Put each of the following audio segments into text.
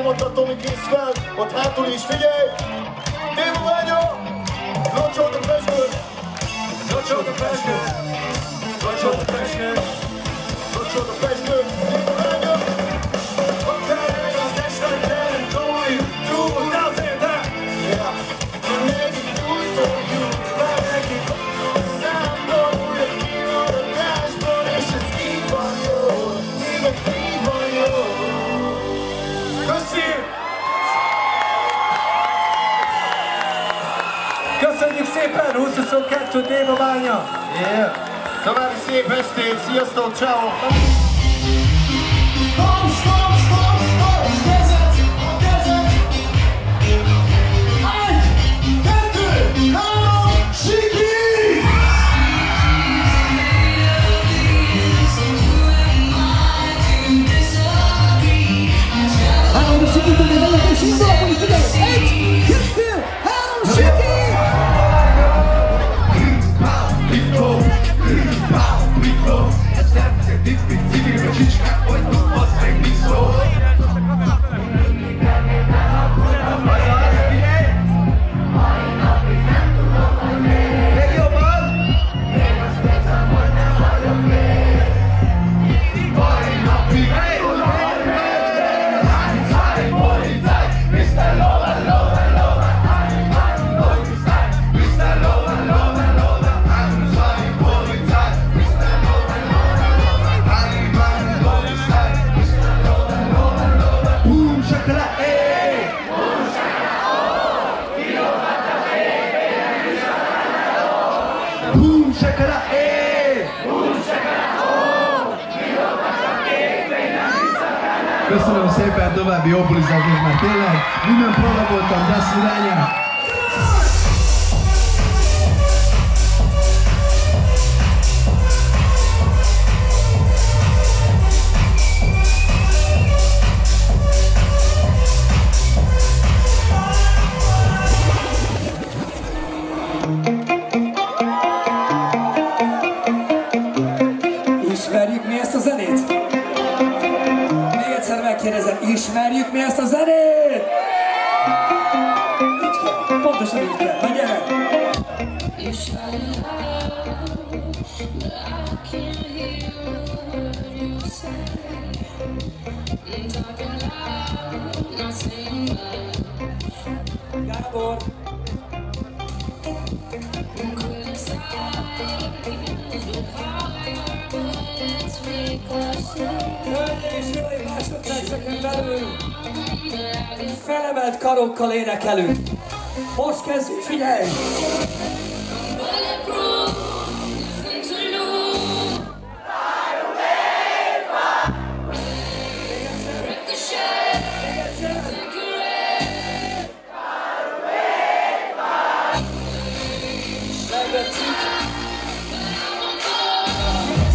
Ott a Tomi kész fel, ott hátul is figyelj! Dévaványa! Locsold a pezsgőt! Locsold a pezsgőt! Locsold a pezsgőt! Locsold a pezsgőt! Dévaványa! Akár meg az estetlen, toljuk túl, de azért te! Nekik nyújtoljuk, mert nekik a számból, újra kimaradásból, és ez így van jó, így meg így van jó! Köszi! Köszönjük szépen! 2022 Dévaványa! Yeah. További szép estét! Sziasztok! Ciao. Köszönöm szépen, további jó bulizálás már tényleg. Lmen Prala voltam, de Szilánya. Ismerjük mi ezt a zenét? Megkérdezem, ismerjük mi ezt a zenét? Így kell, pontosan így kell, na gyere! Gábor! Másodperceken belül felemelt karokkal énekelünk. Most kezdjük, figyelj!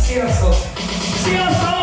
Sziasztok! Sziasztok!